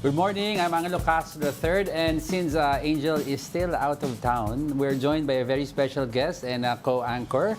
Good morning, I'm Angelo Castro III, and since Angel is still out of town, we're joined by a very special guest and co-anchor,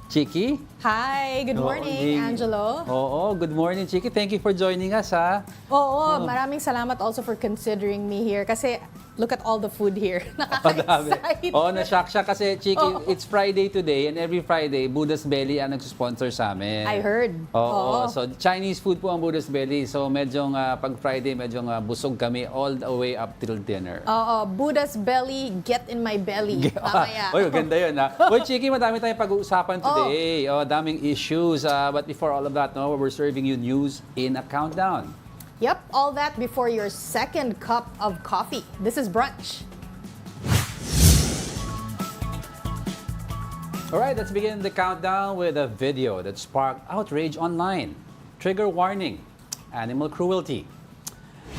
Chiki. Hi, good morning, Angelo. Oo, good morning, Chiki. Thank you for joining us, ha? Oo, maraming salamat also for considering me here kasi look at all the food here. Nakaka-excite. Oo, na-shock siya kasi, Chiki, it's Friday today and every Friday, Buddha's Belly ang nag-sponsor sa amin. I heard. Oo, so Chinese food po ang Buddha's Belly. So medyo pag Friday, medyo busog kami all the way up till dinner. Oo, Buddha's Belly, get in my belly. Mamaya. Oy, ganda yun, ha? Well, Chiki, madami tayong pag-uusapan today. Oh, daming issues. But before all of that, no, we're serving you news in a countdown. Yep, all that before your second cup of coffee. This is Brunch. All right, let's begin the countdown with a video that sparked outrage online. Trigger warning, animal cruelty.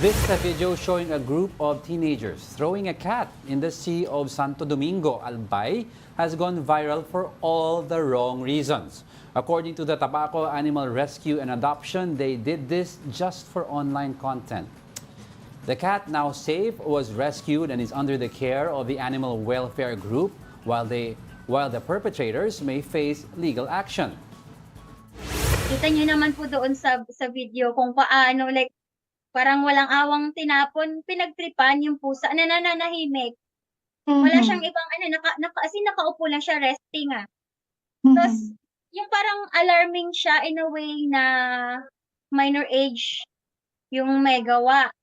This is a video showing a group of teenagers throwing a cat in the sea of Santo Domingo, Albay, has gone viral for all the wrong reasons. According to the Tobacco Animal Rescue and Adoption, they did this just for online content. The cat, now safe, was rescued and is under the care of the animal welfare group while the perpetrators may face legal action. Kita niyo naman po doon sa video kung paano, like, parang walang awang tinapon, pinagtripan yung pusa na nananahimik. Wala siyang ibang as in nakaupo lang siya, resting Tapos, yung parang alarming siya in a way na minor age yung may gawa.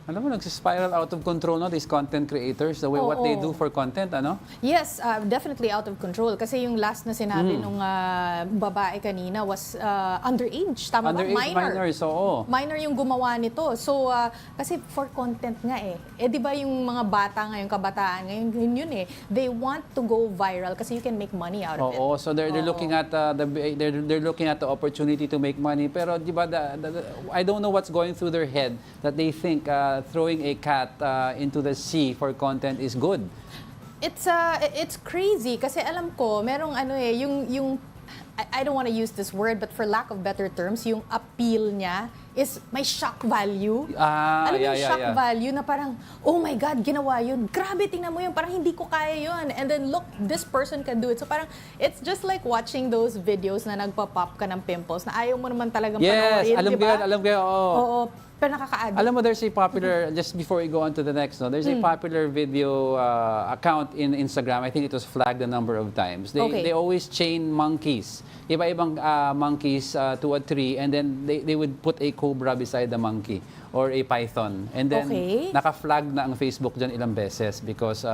Alam mo, nagsispiral out of control, no, these content creators, the way what they do for content, ano? Yes, definitely out of control. Kasi yung last na sinabi nung babae kanina was underage. Tama ba? Minors, oo. Minor yung gumawa nito. So, kasi for content nga eh. Eh, di ba yung mga bata ngayon, kabataan ngayon, yun eh. They want to go viral kasi you can make money out of it. Oo, so they're looking at they're looking at the opportunity to make money. Pero di ba, I don't know what's going through their head that they think throwing a cat into the sea for content is good. It's crazy kasi alam ko merong yung I don't want to use this word, but for lack of better terms, yung appeal niya is may shock value. Alam mo yung shock value na parang, oh my God, ginawa yun. Grabe, tingnan mo yun. Parang hindi ko kaya yun. And then look, this person can do it. So parang, it's just like watching those videos na nagpa-pop ka ng pimples na ayaw mo naman talagang panoorin, alam ko yun, oo. Oo. Pero nakaka-addict. Alam mo, there's a popular, just before we go on to the next, no, there's a popular video account in Instagram. I think it was flagged a number of times. They always chain monkeys. Iba-ibang monkeys to a tree, and then they would put a cobra beside the monkey or a python. And then naka-flag na ang Facebook dyan ilang beses because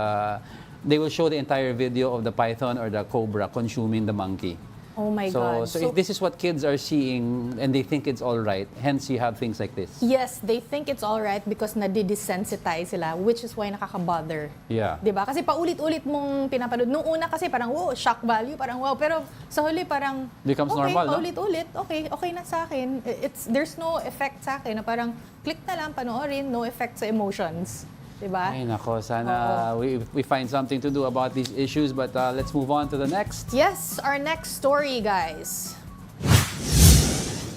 they will show the entire video of the python or the cobra consuming the monkey. Oh my God. So if this is what kids are seeing and they think it's all right, hence you have things like this. Yes, they think it's all right because nadi-desensitize sila, which is why nakaka-bother. Yeah. Diba? Kasi paulit-ulit mong pinapanood. Nung una kasi parang, wow, shock value, parang wow. Pero sa huli parang, becomes okay, normal, paulit-ulit, okay na sa akin. There's no effect sa akin na parang, click na lang, panoorin, no effect sa emotions. Diba? Ay, nako, sana we find something to do about these issues, but let's move on to the next. Yes, our next story, guys.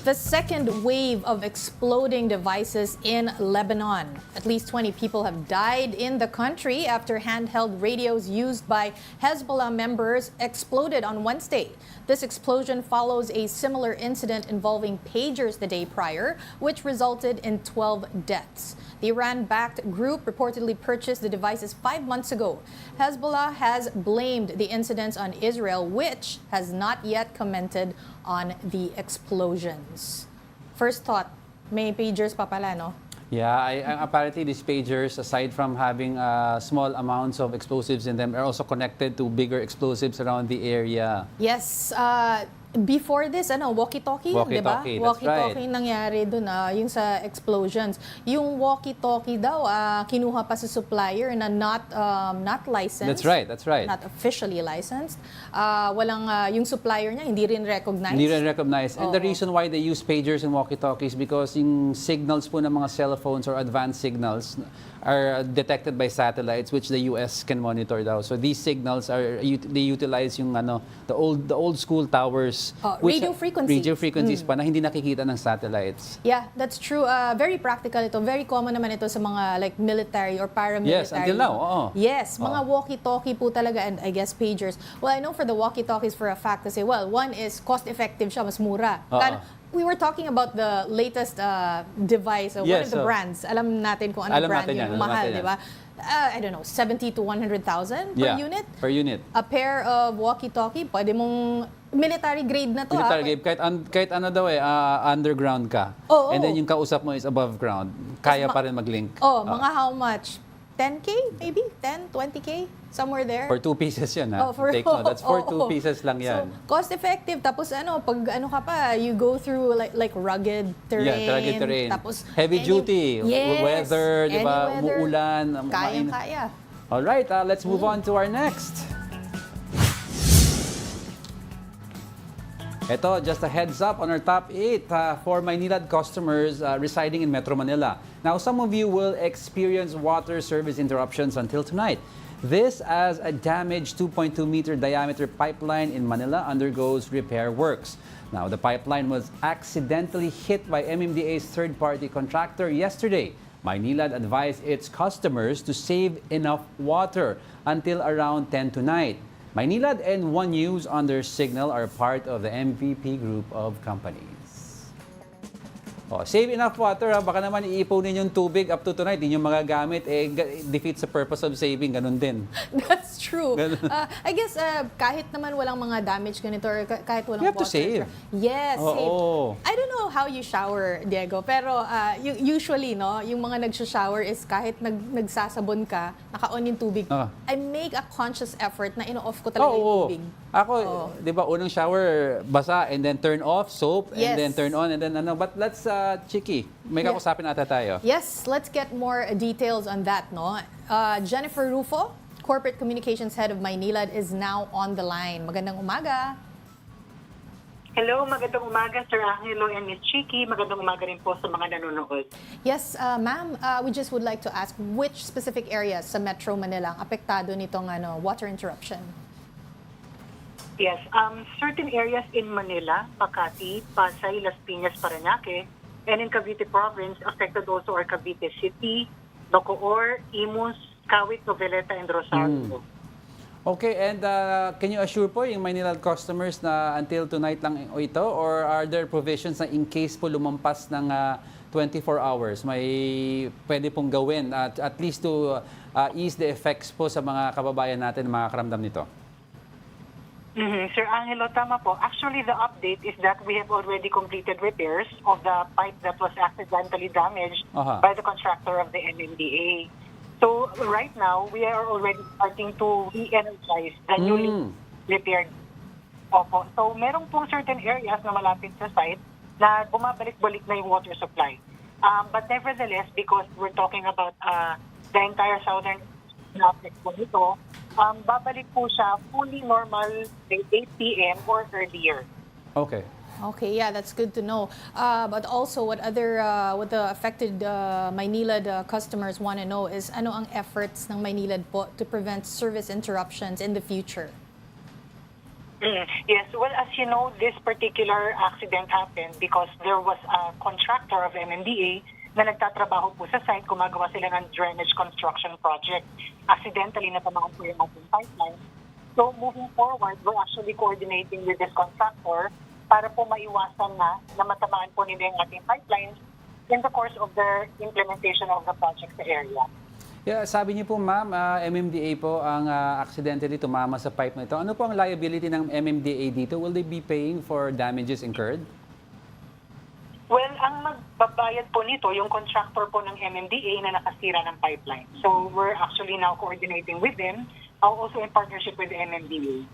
The second wave of exploding devices in Lebanon. At least 20 people have died in the country after handheld radios used by Hezbollah members exploded on Wednesday. This explosion follows a similar incident involving pagers the day prior, which resulted in 12 deaths. The Iran-backed group reportedly purchased the devices 5 months ago. Hezbollah has blamed the incidents on Israel, which has not yet commented on the explosions. First thought, may pagers pa pala, no? Yeah, apparently these pagers, aside from having small amounts of explosives in them, are also connected to bigger explosives around the area. Yes, before this, walkie-talkie, di ba? Walkie-talkie, that's Walkie-talkie right. nangyari dun, yung sa explosions. Yung walkie-talkie daw, kinuha pa sa supplier na not licensed. That's right. Not officially licensed. Yung supplier niya, hindi rin recognized. And the reason why they use pagers and walkie-talkies because yung signals po ng mga cell phones or advanced signals are detected by satellites which the US can monitor daw. So these signals they utilize yung the old school towers use. Radio frequencies. Radio frequencies pa na hindi nakikita ng satellites. Yeah, that's true. Very practical ito. Very common naman ito sa mga like military or paramilitary. Yes, until now. Oo. Yes, mga walkie-talkie po talaga and I guess pagers. Well, I know for the walkie-talkies for a fact kasi, well, one is cost-effective siya, mas mura. We were talking about the latest device of one of the brands. Alam natin kung anong brand yung mahal, di ba? I don't know, 70 to 100,000 per unit? Per unit. A pair of walkie-talkie, pwede mong military grade na to. Military grade, kahit ano daw underground ka. And then yung kausap mo is above ground, kaya pa rin mag-link. Mga how much? 10K maybe? 10, 20K? Somewhere there? For 2 pieces yan, ha? Take note. That's for 2 pieces lang yan. So, cost-effective. Tapos pag ka pa, you go through like rugged terrain. Yeah, rugged terrain. Tapos, heavy duty, weather, di ba? Umuulan. Kayang-kaya. Alright, let's move on to our next. Ito, just a heads up on our top 8 for Maynilad customers residing in Metro Manila. Now, some of you will experience water service interruptions until tonight. This as a damaged 2.2-meter diameter pipeline in Manila undergoes repair works. Now, the pipeline was accidentally hit by MMDA's third-party contractor yesterday. Maynilad advised its customers to save enough water until around 10 tonight. Maynilad and One News under Signal are part of the MVP group of companies. Save enough water, ha? Baka naman iipunin yung tubig up to tonight, hindi nyo magagamit, defeats the purpose of saving, ganun din. That's true. I guess kahit naman walang mga damage ganito or kahit walang water. You have to save. Yes, save. I don't know how you shower, Diego, pero usually, no, yung mga nag-shower is kahit nagsasabon ka, naka-on yung tubig, I make a conscious effort na ino-off ko talaga yung tubig. Ako, di ba, unang shower, basa, and then turn off, soap, and then turn on, and then ano. But let's, Chiki, may kakusapin ata tayo. Yes, let's get more details on that, no? Jennifer Rufo, Corporate Communications Head of Maynilad, is now on the line. Magandang umaga. Hello, magandang umaga, Sir Angelo and Ms. Chiki. Magandang umaga rin po sa mga nanonood. Yes, ma'am, we just would like to ask which specific areas sa Metro Manila ang apektado nitong water interruption? Yes, certain areas in Manila, Makati, Pasay, Las Piñas, Parañaque, and in Cavite Province, affected also are Cavite City, Bacoor, Imus, Kawit, Noveleta, and Rosario. Okay, and can you assure po yung Maynilad customers na until tonight lang ito, or are there provisions na in case po lumampas ng 24 hours, may pwede pong gawin at least to ease the effects po sa mga kababayan natin na makakaramdam nito? Sir Angelo, tama po. Actually, the update is that we have already completed repairs of the pipe that was accidentally damaged by the contractor of the MMDA. So right now, we are already starting to re-energize the newly repaired. So merong pong certain areas na malapit sa site na bumabalik-balik na yung water supply. But nevertheless, because we're talking about the entire southern aspect po nito, babalik po siya fully normal by 8 p.m. or earlier. Okay. Okay, yeah, that's good to know. But also, what the affected Maynilad customers want to know is ano ang efforts ng Maynilad po to prevent service interruptions in the future? Yes, well, as you know, this particular accident happened because there was a contractor of MMDA na nagtatrabaho po sa site, gumagawa sila ng drainage construction project. Accidentally natamaan po yung ating pipeline. So moving forward, we're actually coordinating with this contractor para po maiwasan na matamaan po nila yung ating pipelines in the course of the implementation of the project sa area. Yeah, sabi niyo po, ma'am, MMDA po ang accidentally tumama sa pipe na ito. Ano po ang liability ng MMDA dito? Will they be paying for damages incurred? Well, ang magbabayad po nito, yung contractor po ng MMDA na nakasira ng pipeline. So we're actually now coordinating with them, also in partnership with the MMDA.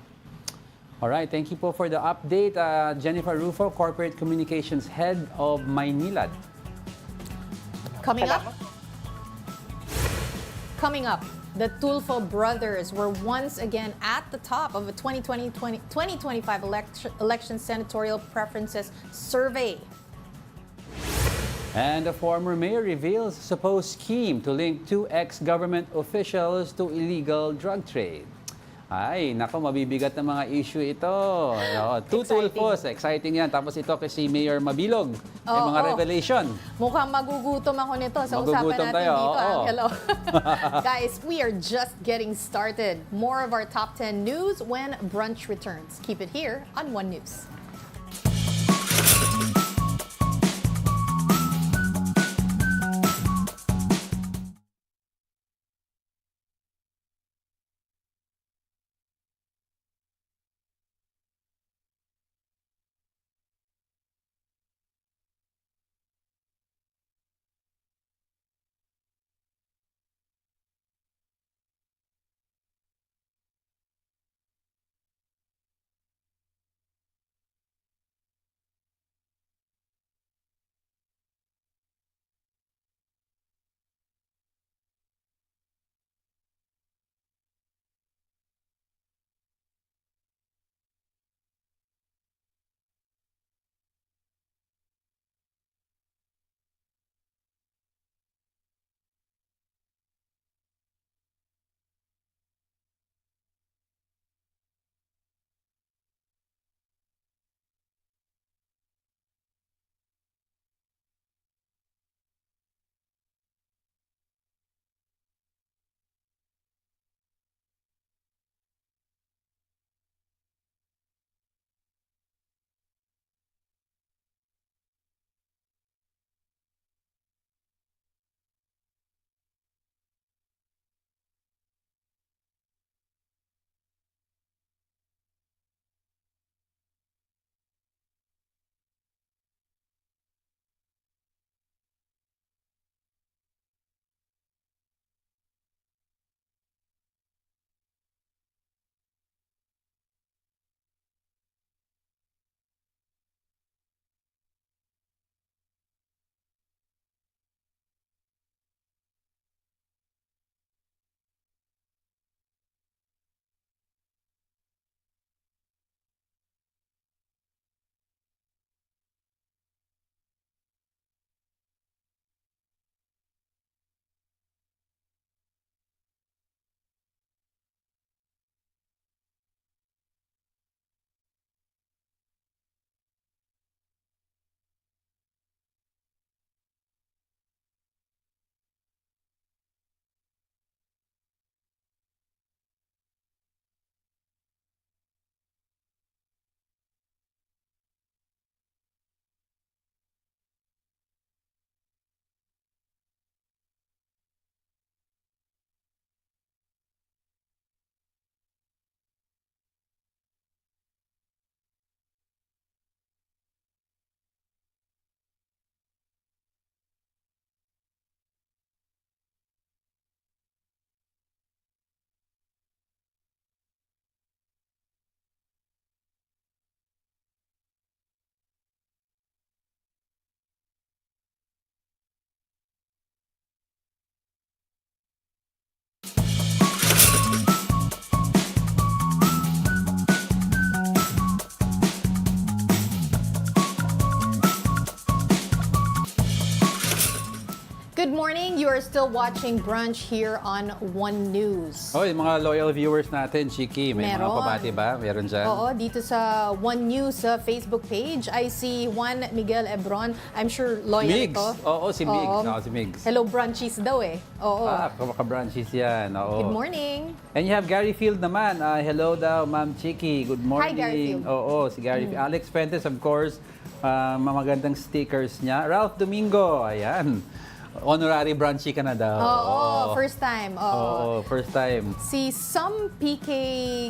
All right, thank you po for the update. Jennifer Rufo, Corporate Communications Head of Maynilad. Coming up, the Tulfo brothers were once again at the top of a 2025 election senatorial preferences survey. And the former mayor reveals a supposed scheme to link 2 ex-government officials to illegal drug trade. Ay, nako, mabibigat na mga issue ito. Two tulfos, exciting yan. Tapos ito kasi Mayor Mabilog, may mga revelation. Mukhang magugutom ako nito sa usapan natin tayo. dito. Hello. Guys, we are just getting started. More of our top 10 news when Brunch returns. Keep it here on One News. Good morning. You are still watching Brunch here on One News. Oh, yung mga loyal viewers natin, Chiki, may mga Meron. pabati ba? Meron dyan? Oo, dito sa One News Facebook page, I see Juan Miguel Ebron. I'm sure loyal Migs. ito. Oo, si Migs. Oo, si Migs. Hello, Brunchies daw eh. Oo. Kamaka-branches yan. Oo. Good morning. And you have Gary Field naman. Hello daw, Ma'am Chiki. Good morning. Hi, Gary Field. Oo, si Gary Field. Alex Fuentes, of course. Mamagandang stickers niya. Ralph Domingo. Ayan. Honorary brunchy ka na daw. Oo, first time. Oo, first time. Si Sam PK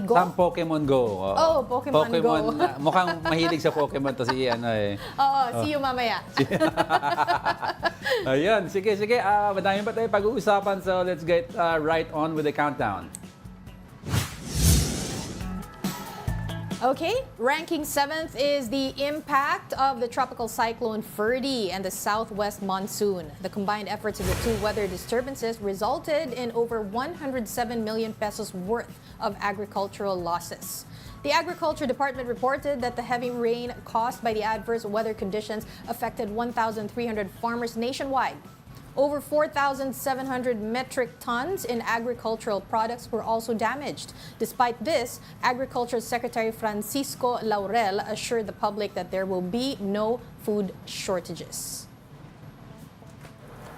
Go. Sam Pokemon Go. Oo. Pokemon Go. Mukhang mahilig sa Pokemon to si ano eh. Oo, see you mamaya. Ayun, sige. Madami pa tayo pag-uusapan. So let's get right on with the countdown. Okay, ranking 7th is the impact of the tropical cyclone Ferdy and the southwest monsoon. The combined efforts of the two weather disturbances resulted in over 107 million pesos worth of agricultural losses. The Agriculture Department reported that the heavy rain caused by the adverse weather conditions affected 1,300 farmers nationwide. Over 4,700 metric tons in agricultural products were also damaged. Despite this, Agriculture Secretary Francisco Laurel assured the public that there will be no food shortages.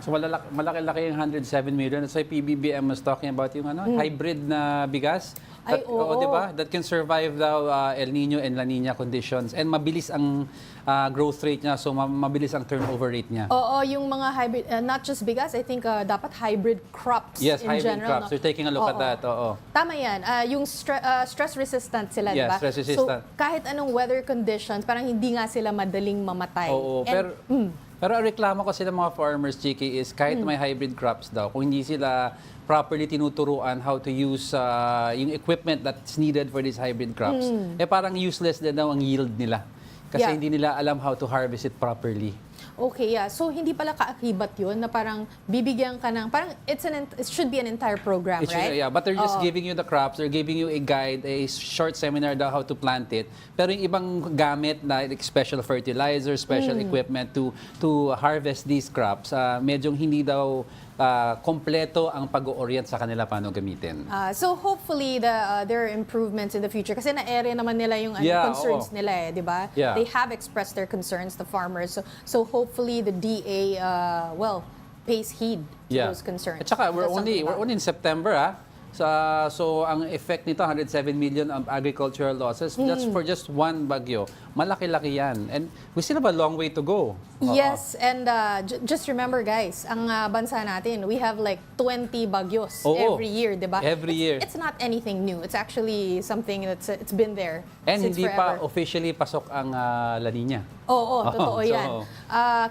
So malaki-laki yung 107 million. That's why PBBM was talking about yung hybrid na bigas. Ay, oo. Diba? That can survive daw El Nino and La Nina conditions. And mabilis ang growth rate niya. So mabilis ang turnover rate niya. Oo, yung mga hybrid, not just bigas, I think dapat hybrid crops yes, in hybrid general. crops. We're taking a look at that. Oo. Tama yan. Yung stress resistant sila, Yes, diba? stress resistant. So kahit anong weather conditions, parang hindi nga sila madaling mamatay. Oo, pero ang reklamo kasi ng mga farmers, Chiki, is kahit may hybrid crops daw, kung hindi sila properly tinuturuan how to use yung equipment that's needed for these hybrid crops, parang useless din daw ang yield nila. Kasi hindi nila alam how to harvest it properly. Okay, yeah. So, hindi pala kaakibat yun na parang bibigyan ka ng, parang it should be an entire program, right? Yeah, but they're just giving you the crops, they're giving you a guide, a short seminar daw how to plant it. Pero yung ibang gamit na like special fertilizer, special equipment to harvest these crops, medyo hindi daw kompleto ang pag-orient sa kanila paano gamitin. So hopefully there are improvements in the future kasi na-area naman nila yung concerns nila di ba? Yeah. They have expressed their concerns, the farmers. So hopefully the DA pays heed to those concerns. At saka we're only in September so ang effect nito 107 million of agricultural losses that's for just one bagyo. Malaki-laki yan. And we still have a long way to go. Yes, and just remember guys, ang bansa natin, we have like 20 bagyos every year, di ba? Every year. It's not anything new. It's actually something it's been there And since hindi forever. pa officially pasok ang La Nina. Oo, totoo yan. So,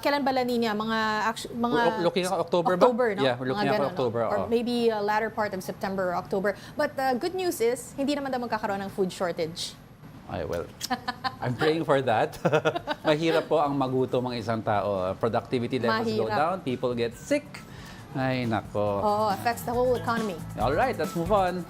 kailan ba La Nina? Mga looking at October ba? October, no? Yeah, we're looking at October. Or maybe latter part of September or October. But good news is, hindi naman daw magkakaroon ng food shortage. Ay, well, I'm praying for that. Mahirap po ang magutom ang isang tao. Productivity levels go down, people get sick. Ay, nako. Oo, affects the whole economy. All right, let's move on.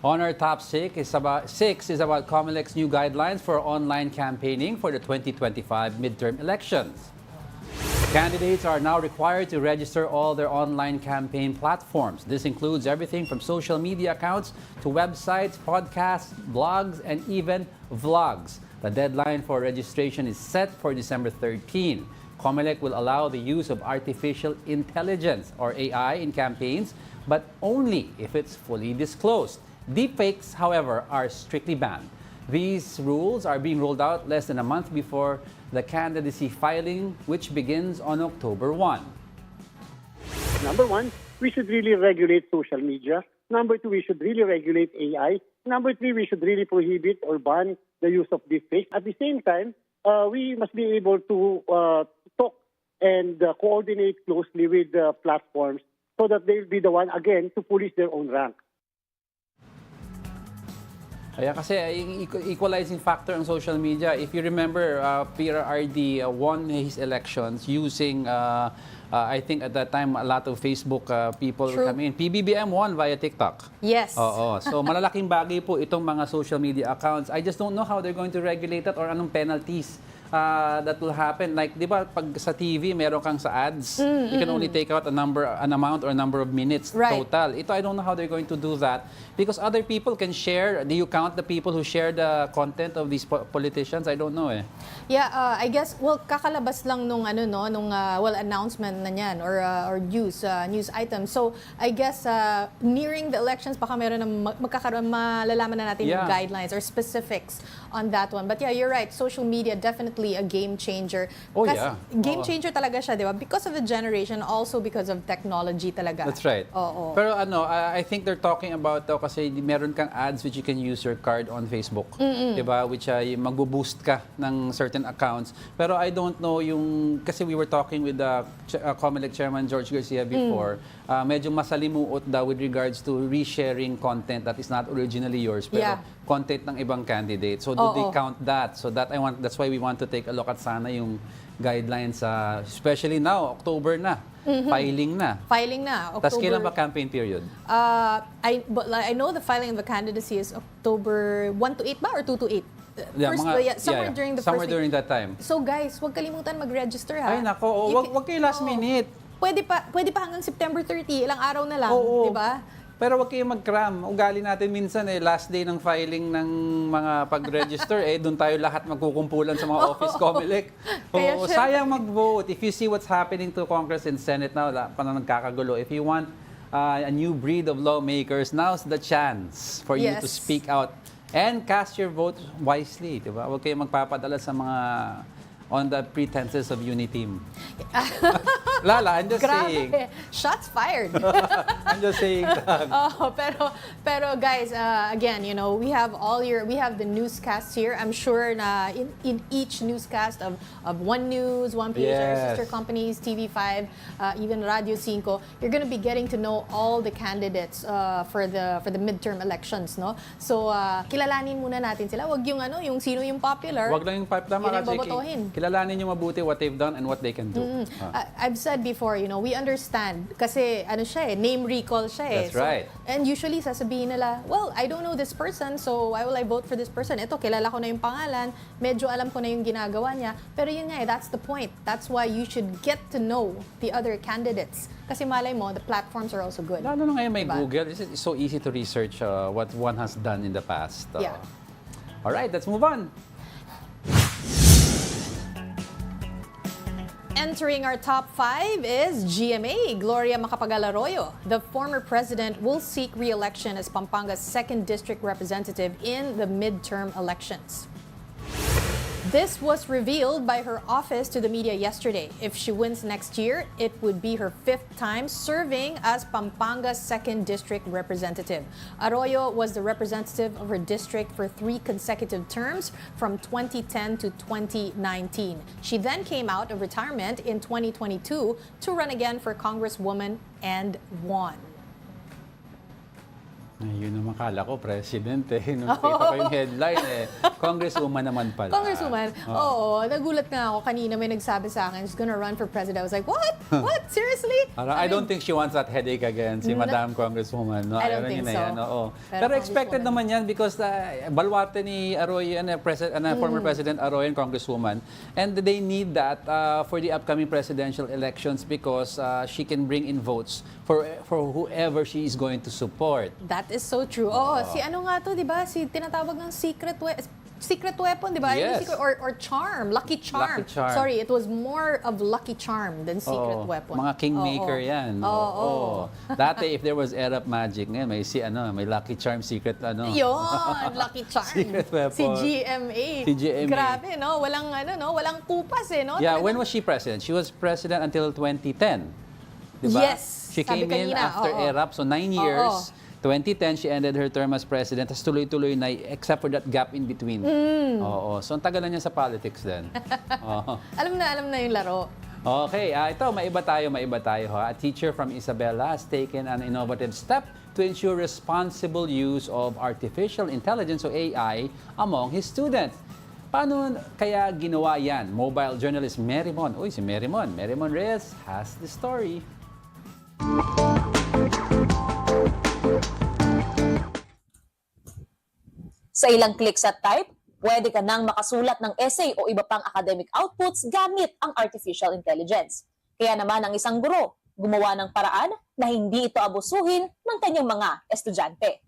On our top six is about COMELEC's new guidelines for online campaigning for the 2025 midterm elections. Candidates are now required to register all their online campaign platforms. This includes everything from social media accounts to websites, podcasts, blogs, and even vlogs. The deadline for registration is set for December 13. COMELEC will allow the use of artificial intelligence, or AI, in campaigns, but only if it's fully disclosed. Deepfakes, however, are strictly banned. These rules are being rolled out less than a month before the candidacy filing, which begins on October 1. Number one, we should really regulate social media. Number two, we should really regulate AI. Number three, we should really prohibit or ban the use of deepfakes. At the same time, we must be able to talk and coordinate closely with the platforms so that they'll be the one, again, to police their own rank. Kaya kasi equalizing factor ang social media. If you remember, PRRD won his elections using, I think at that time, a lot of Facebook people come in. PBBM won via TikTok. Yes. Oo. So malalaking bagay po itong mga social media accounts. I just don't know how they're going to regulate that or anong penalties that will happen. Like, di ba, pag sa TV, meron kang sa ads, you can only take out an amount or a number of minutes total. Ito, I don't know how they're going to do that because other people can share. Do you count the people who share the content of these politicians? I don't know eh. Yeah, I guess, well, kakalabas lang nung announcement na niyan or news item. So, I guess nearing the elections, baka meron na magkakaroon, malalaman na natin yung guidelines or specifics on that one. But yeah, you're right. Social media definitely a game changer. Game changer talaga siya, di ba? Because of the generation, also because of technology talaga. That's right. Pero I think they're talking about kasi meron kang ads which you can use your card on Facebook. Di ba? Which mag-boost ka ng certain accounts. Pero I don't know kasi we were talking with the COMELEC Chairman George Garcia before, medyo masalimuot daw with regards to resharing content that is not originally yours, pero content ng ibang candidate. So they count that? So that's why we want to take a look at sana yung guidelines, especially now, October na, filing na. Filing na, October. Tapos kailan ba campaign period? I know the filing of the candidacy is October 1 to 8 ba or 2 to 8? Somewhere during that time. So guys, huwag kalimutan mag-register ha. Ay nako, wag kayo last minute. Pwede pa hanggang September 30, ilang araw na lang, di ba? Pero wag kayong mag-cram. Ugali natin minsan last day ng filing ng mga pag-register doon tayo lahat magkukumpulan sa mga office Comelec. Sayang mag-vote. If you see what's happening to Congress and Senate now, parang nagkakagulo. If you want a new breed of lawmakers, now's the chance for you to speak out and cast your vote wisely, di ba? Huwag kayong magpapadala sa mga on the pretenses of uniteam. Lala, I'm just saying. Shots fired. I'm just saying. Pero guys, again, you know, we have the newscasts here. I'm sure na in each newscast of One News, One Page, our sister companies, TV5, even Radio 5, you're going to be getting to know all the candidates for the midterm elections, no? So, kilalanin muna natin sila. Wag yung yung sino yung popular. Wag lang yung tama ka, bobotohin. Kilalanin nyo mabuti what they've done and what they can do. I've said before, you know, we understand kasi name recall siya. That's right. And usually sasabihin nila, well, I don't know this person, so why will I vote for this person? Ito, kilala ko na yung pangalan, medyo alam ko na yung ginagawa niya. Pero yun nga, that's the point. That's why you should get to know the other candidates. Kasi malay mo, the platforms are also good. Lalo na ngayon may Google. It's so easy to research what one has done in the past. All right, let's move on. Entering our top 5 is GMA, Gloria Macapagal-Arroyo. The former president will seek re-election as Pampanga's 2nd District Representative in the midterm elections. This was revealed by her office to the media yesterday. If she wins next year, it would be her 5th time serving as Pampanga's 2nd District Representative. Arroyo was the representative of her district for 3 consecutive terms from 2010 to 2019. She then came out of retirement in 2022 to run again for Congresswoman and won. Yun naman kala ko, president Nung kita ko yung headline Congresswoman naman pala. Congresswoman? Oo. Nagulat nga ako. Kanina may nagsabi sa akin, she's gonna run for president. I was like, what? What? Seriously? I don't think she wants that headache again, si Madam Congresswoman. No? I don't think so. Pero expected naman yan because balwate ni Arroyo and former President Arroyo and Congresswoman. And they need that for the upcoming presidential elections because she can bring in votes for whoever she is going to support. That is so true. Si ano nga to, di ba? Si tinatawag ng secret weapon, di ba? Yes. Or charm, lucky charm. Sorry, it was more of lucky charm than secret weapon. Mga kingmaker yan. Dati, if there was Arab magic, ngayon may lucky charm, secret Yun, lucky charm. Secret weapon. Si GMA. Grabe, no? Walang kupas no? Yeah, when was she president? She was president until 2010. Diba? Yes. She came in after Arab, so 9 years. 2010, she ended her term as president. Tapos tuloy-tuloy na, except for that gap in between. So ang tagal na niya sa politics din. Alam na yung laro. Okay, ito, maiba tayo. A teacher from Isabela has taken an innovative step to ensure responsible use of artificial intelligence o AI among his students. Paano kaya ginawa yan? Mobile journalist Merrimon. Si Merrimon. Merrimon Reyes has the story. Sa ilang clicks at type, pwede ka nang makasulat ng essay o iba pang academic outputs gamit ang artificial intelligence. Kaya naman ang isang guro, gumawa ng paraan na hindi ito abusuhin ng kanyang mga estudyante.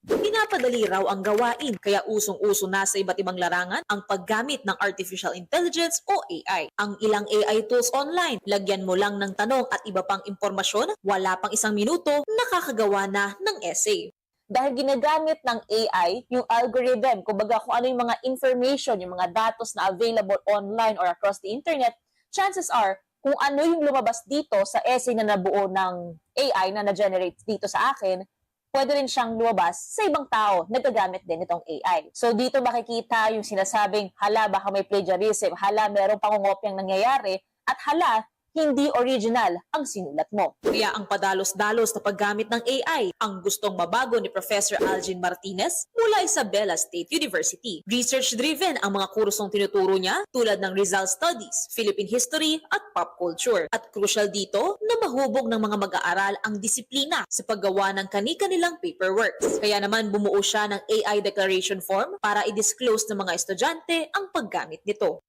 Pinapadali raw ang gawain, kaya usong-uso na sa iba't ibang larangan ang paggamit ng artificial intelligence o AI. Ang ilang AI tools online, lagyan mo lang ng tanong at iba pang impormasyon, wala pang 1 minuto, nakakagawa na ng essay. Dahil ginagamit ng AI yung algorithm, kumbaga kung ano yung mga information, yung mga datos na available online or across the internet, chances are kung ano yung lumabas dito sa essay na nabuo ng AI na na-generate dito sa akin, pwede rin siyang lumabas sa ibang tao na gagamit din itong AI. So dito makikita yung sinasabing, hala baka may plagiarism, hala merong pangungopyang nangyayari, at hala hindi original ang sinulat mo. Kaya ang padalos-dalos na paggamit ng AI ang gustong mabago ni Professor Algin Martinez mula Isabela State University. Research-driven ang mga kursong tinuturo niya tulad ng Rizal Studies, Philippine History at Pop Culture. At crucial dito na mahubog ng mga mag-aaral ang disiplina sa paggawa ng kani-kanilang paperworks. Kaya naman bumuo siya ng AI declaration form para i-disclose ng mga estudyante ang paggamit nito.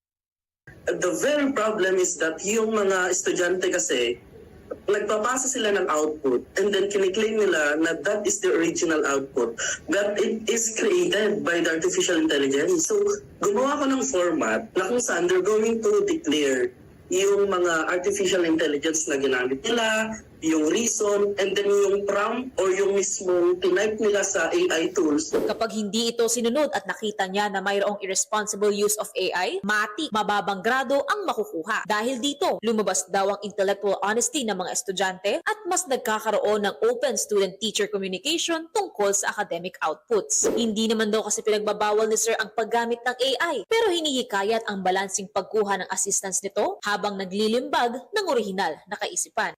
The very problem is that yung mga estudyante kasi, nagpapasa sila ng output and then kiniklaim nila na that is the original output. But it is created by the artificial intelligence. So, gumawa ko ng format na kung saan they're going to declare yung mga artificial intelligence na ginamit nila, yung reason, and then yung prompt or yung mismong tinype nila sa AI tools. Kapag hindi ito sinunod at nakita niya na mayroong irresponsible use of AI, mababang grado ang makukuha. Dahil dito, lumabas daw ang intellectual honesty ng mga estudyante at mas nagkakaroon ng open student-teacher communication tungkol sa academic outputs. Hindi naman daw kasi pinagbabawal ni Sir ang paggamit ng AI, pero hinihikayat ang balansing pagkuha ng assistance nito habang naglilimbag ng orihinal na kaisipan.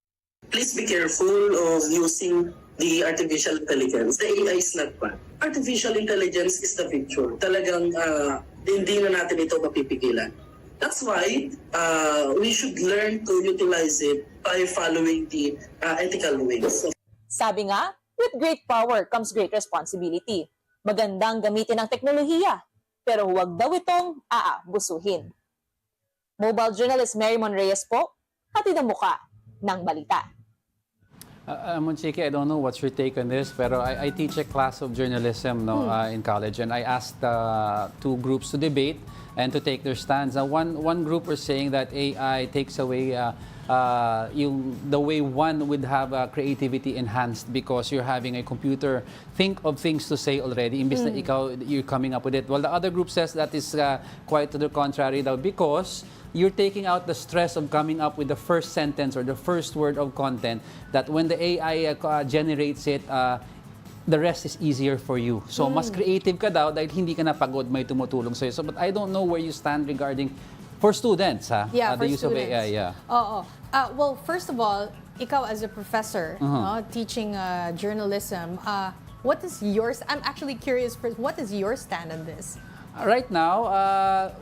Please be careful of using the artificial intelligence. The AI is not bad. Artificial intelligence is the future. Talagang hindi na natin ito mapipigilan. That's why we should learn to utilize it by following the ethical ways. Sabi nga, with great power comes great responsibility. Magandang gamitin ang teknolohiya, pero huwag daw itong aabusuhin. Mobile journalist Mary Monreyes po, hatid ang muka ng balita. Monchike, I don't know what's your take on this, pero I teach a class of journalism in college, and I asked two groups to debate and to take their stands. One group was saying that AI takes away the way one would have creativity enhanced because you're having a computer think of things to say already, imbis na you're coming up with it. Well, the other group says that is quite to the contrary daw, because you're taking out the stress of coming up with the first sentence or the first word of content, that when the AI generates it, the rest is easier for you. So, mas creative ka daw dahil hindi ka napagod, may tumutulong sa'yo. So, but I don't know where you stand regarding, for students, Yeah, the for use students. of AI. Yeah. Well, first of all, ikaw as a professor teaching journalism, what is yours? I'm actually curious, what is your stand on this? Right now,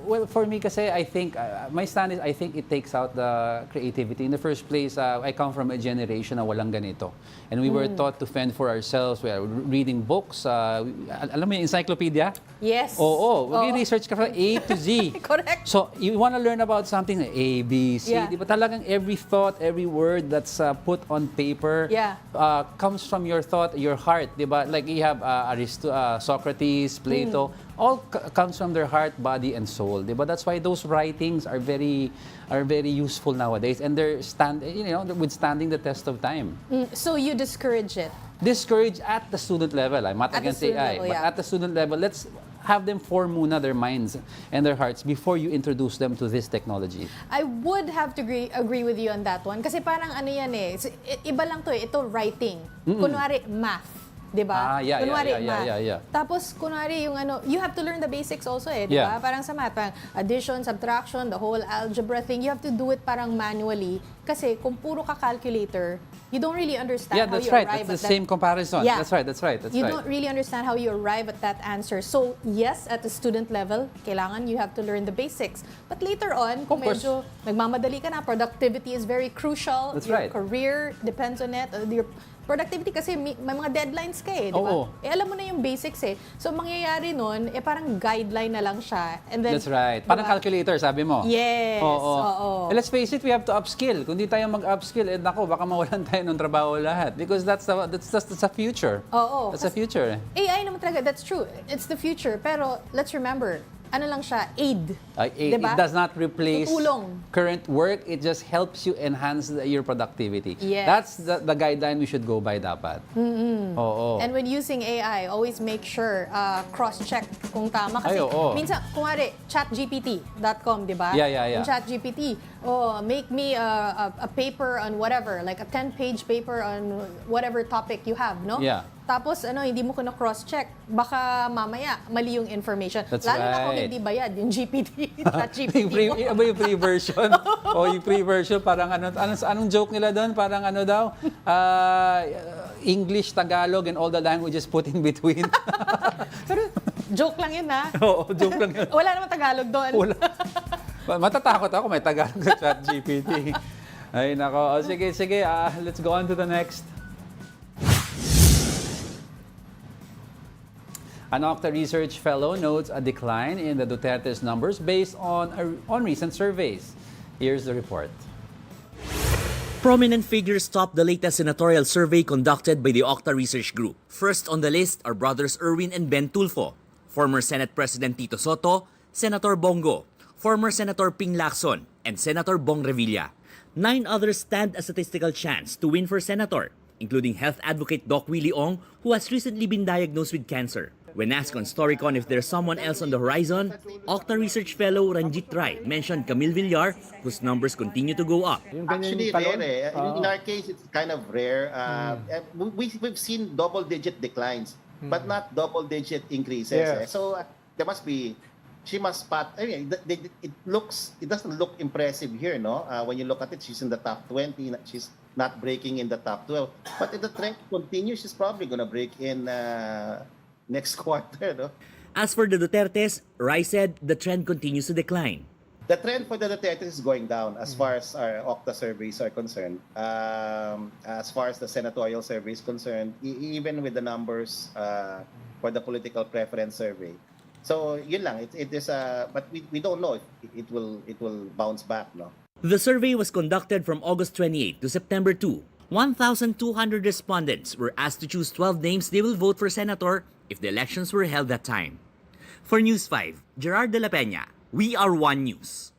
well, for me kasi, I think, my stand is, I think it takes out the creativity. In the first place, I come from a generation na walang ganito. And we were taught to fend for ourselves. We are reading books. Alam mo yung encyclopedia? Yes. Oo. Mag-research ka from A to Z. Correct. So, you want to learn about something, A, B, C. Yeah. Di ba talagang every thought, every word that's put on paper comes from your thought, your heart. Di ba? Like you have Socrates, Plato, all comes from their heart, body, and soul. Diba? That's why those writings are very useful nowadays, and they're withstanding the test of time. So you discourage it? Discourage at the student level. I'm not At the against student AI, level, but yeah. at the student level, let's have them form muna their minds and their hearts before you introduce them to this technology. I would have to agree with you on that one. Kasi parang ano yan iba lang to ito writing. Kunwari, math. Diba? Kunwari, math. Tapos, kunwari, yung you have to learn the basics also diba? Yeah. Parang sa math, parang addition, subtraction, the whole algebra thing, you have to do it parang manually. Kasi kung puro ka calculator, you don't really understand how you arrive at that. That's the same comparison. Yeah. That's right. You don't really understand how you arrive at that answer. So, yes, at the student level, kailangan you have to learn the basics. But later on, kung medyo nagmamadali ka na, productivity is very crucial. That's your right. career depends on it. Your productivity kasi may mga deadlines ka di ba? Oo. Alam mo na yung basics So, mangyayari nun, parang guideline na lang siya. And then, that's right. Parang calculator, sabi mo. Yes. Oo. Let's face it, we have to upskill. Kung di tayo mag-upskill, nako, baka mawalan tayo ng trabaho lahat. Because that's the future. Oo. That's the future. AI naman talaga, that's true. It's the future. Pero, let's remember, ano lang siya, aid. Diba? It does not replace Tutulong. current work. It just helps you enhance your productivity. Yes. That's the guideline we should go by dapat. Oo. And when using AI, always make sure cross-check kung tama. Kasi minsan, kunwari, chatgpt.com, di ba? Yeah. Yung ChatGPT, make me a paper on whatever, like a 10-page paper on whatever topic you have, no? Yeah. tapos hindi mo ko na cross-check. Baka mamaya mali yung information. That's Lalo na kung right. hindi bayad, yung GPT, ChatGPT Yung free, mo. yung free version. O yung free version, parang anong joke nila doon? Parang ano daw? English, Tagalog, and all the languages put in between. Pero joke lang yun, ha? Oo, joke lang yun. Wala naman Tagalog doon. Wala. Matatakot ako, may Tagalog sa ChatGPT. Ay, nako. O, sige, let's go on to the next. An OCTA research fellow notes a decline in the Duterte's numbers based on recent surveys. Here's the report. Prominent figures topped the latest senatorial survey conducted by the OCTA Research Group. First on the list are brothers Erwin and Ben Tulfo, former Senate President Tito Soto, Senator Bongo, former Senator Ping Lacson, and Senator Bong Revilla. 9 others stand a statistical chance to win for senator, including health advocate Doc Willie Ong, who has recently been diagnosed with cancer. When asked on Storycon if there's someone else on the horizon, OCTA research fellow Ranjit Rai mentioned Camille Villar, whose numbers continue to go up. Actually, rare. In our case, it's kind of rare. We've seen double-digit declines, but not double-digit increases. So there must be. She must spot. I mean, it doesn't look impressive here, no? When you look at it, she's in the top 20. She's not breaking in the top 12. But if the trend continues, she's probably going to break in next quarter, no? As for the Dutertes, Rai said the trend continues to decline. The trend for the Dutertes is going down as far as our OCTA surveys are concerned. As far as the senatorial survey is concerned, even with the numbers for the political preference survey. So yun lang, it is but we don't know if it will bounce back, no. The survey was conducted from August 28 to September 2. 1,200 respondents were asked to choose 12 names they will vote for senator if the elections were held that time. For News 5, Gerard de la Peña, We Are One News.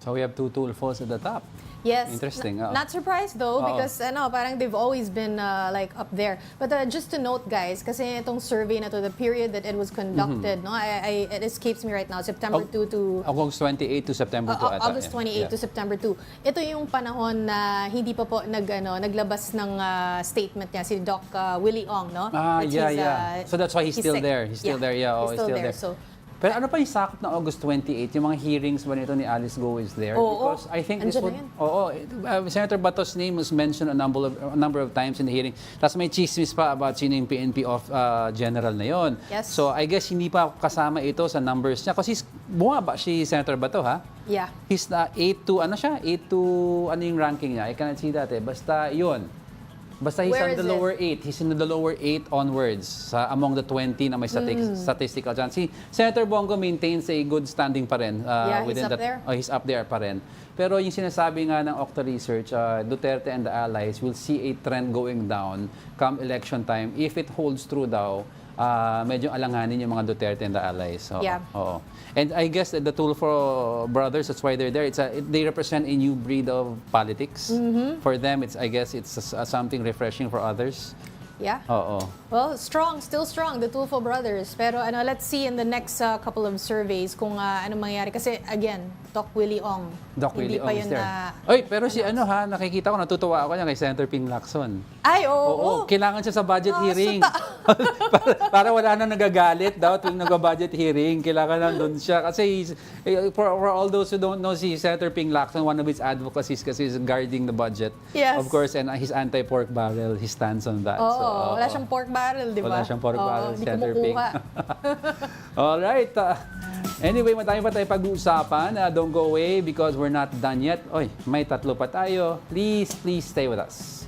So we have 2 Tulfos at the top. Yes. Interesting. Not surprised though because parang they've always been like up there. But just to note guys, kasi itong survey na to, the period that it was conducted, no, it escapes me right now, September 2 to August 28 to September 2 ata. August 28 to September 2. Ito yung panahon na hindi pa po naglabas ng statement niya si Doc Willie Ong, no? So that's why he's still sick. there. He's still there. Yeah, he's still there. So pero ano pa yung sakop na August 28? Yung mga hearings ba nito ni Alice Go is there? Because I think this would... Senator Bato's name was mentioned a number of times in the hearing. Tapos may chismis pa about sino yung PNP general na yon. Yes. So I guess hindi pa kasama ito sa numbers niya. Kasi bumaba si Senator Bato, ha? Yeah. He's 8 to, ano yung ranking niya? I cannot see that eh. Basta yun. Basta he's on the lower 8. He's in the lower 8 onwards among the 20 na may statistical chance. Si Senator Bongo maintains a good standing pa rin. He's up there. He's up there pa rin. Pero yung sinasabi nga ng OCTA Research, Duterte and the allies will see a trend going down come election time. If it holds true daw, medyo alanganin yung mga Duterte and the allies. Oo. And I guess the Tulfo brothers, that's why they're there. They represent a new breed of politics. For them, I guess it's something refreshing for others. Yeah. Well, still strong, the Tulfo brothers. Pero let's see in the next couple of surveys kung ano mangyari. Kasi again, Doc Willie Ong. Doc Willie Ong is there. Pero si nakikita ko, natutuwa ako niya kay Senator Ping Lacson. Ay, oo. Kailangan siya sa budget hearing. para wala nang nagagalit daw tuwing nag-budget hearing. Kailangan nandun siya. Kasi for all those who don't know, si Senator Ping Lacson, one of his advocacies kasi is guarding the budget. Yes. Of course, and his anti-pork barrel, he stands on that. Wala siyang pork barrel, di ba? Wala siyang pork barrel, Senator Ping. kumukuha. Alright. Anyway, matami pa tayo pag-uusapan. Don't go away because we're not done yet. May 3 pa tayo. Please stay with us.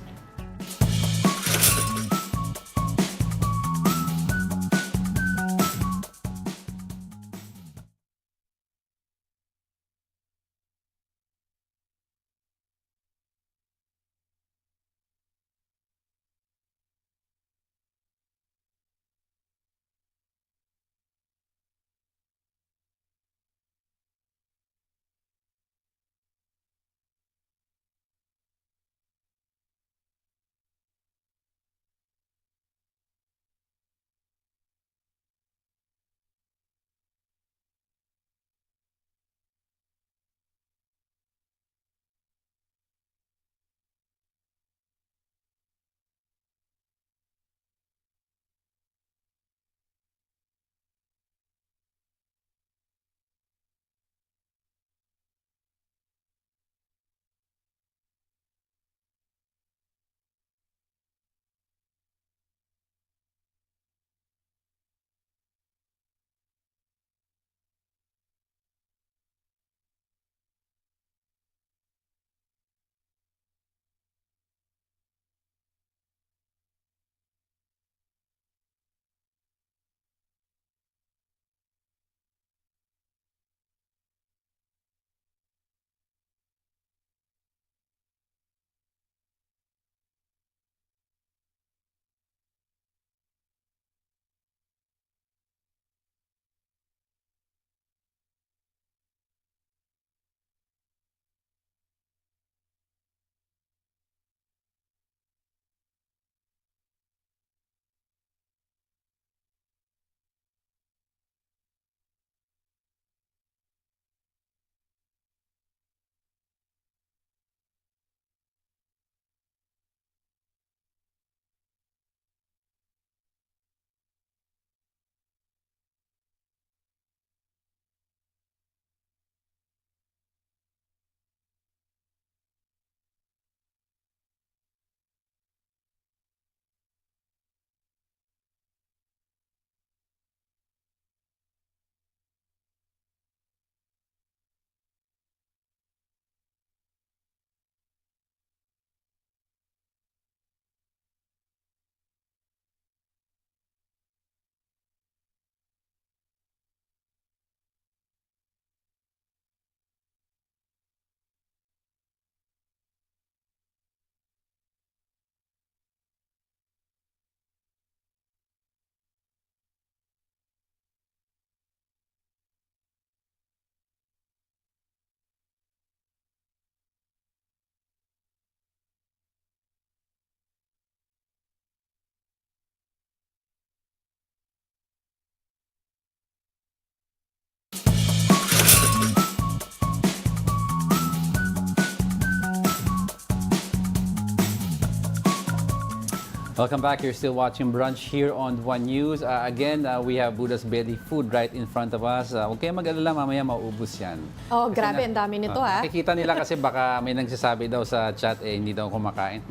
Welcome back. You're still watching Brunch here on One News. Again, we have Buddha's Belly food right in front of us. Huwag kayong mag-alala, mamaya maubos yan. Oh, Kasi grabe, ang dami nito ha. Nakikita nila kasi baka may nagsasabi daw sa chat, hindi daw kumakain.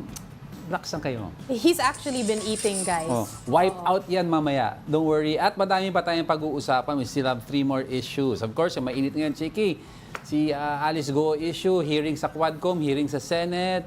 Relax lang kayo. He's actually been eating, guys. Wipe out yan mamaya. Don't worry. At madami pa tayong pag-uusapan. We still have 3 more issues. Of course, yung mainit ngayon, Chiki. Si Alice Go issue, hearing sa Quadcom, hearing sa Senate,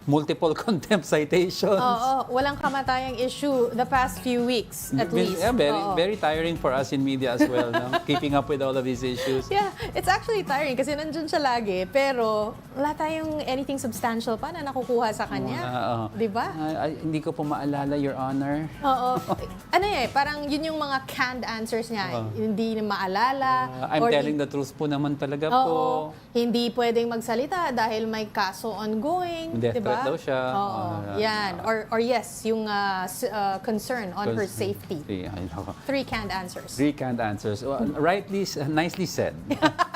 multiple contempt citations. Oo, walang kamatayang issue the past few weeks, at least. Yeah, very tiring for us in media as well, no? Keeping up with all of these issues. Yeah, it's actually tiring kasi nandun siya lagi, pero wala tayong anything substantial pa na nakukuha sa kanya. Di ba? Hindi ko po maalala, Your Honor. Oo. Ano parang yun yung mga canned answers niya. Hindi na maalala. I'm telling the truth po naman talaga po. Hindi pwedeng magsalita dahil may kaso ongoing. Death diba? threat daw siya. Yan. Or yes, yung concern on her safety. 3 canned answers. 3 canned answers. Nicely said.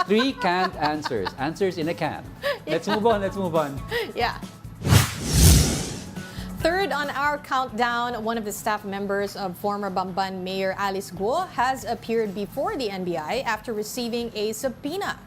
3 canned answers. Answers in a can. Let's move on. Yeah. Third on our countdown, one of the staff members of former Bamban Mayor Alice Guo has appeared before the NBI after receiving a subpoena.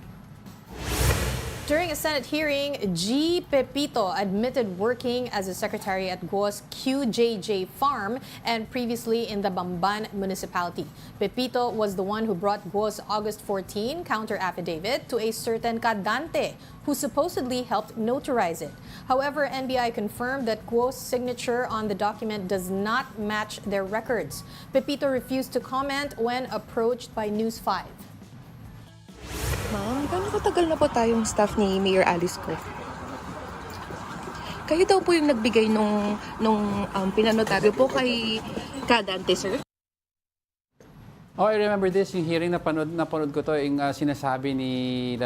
During a Senate hearing, G. Pepito admitted working as a secretary at Guo's QJJ farm and previously in the Bamban municipality. Pepito was the one who brought Guo's August 14 counter-affidavit to a certain Kadante, who supposedly helped notarize it. However, NBI confirmed that Guo's signature on the document does not match their records. Pepito refused to comment when approached by News 5. Ma'am, gano'ng katagal na po tayong staff ni Mayor Alice ko? Kayo daw po yung nagbigay nung pinanotaryo po kay Kadante, sir? I remember this, yung hearing napanood ko to, yung sinasabi ni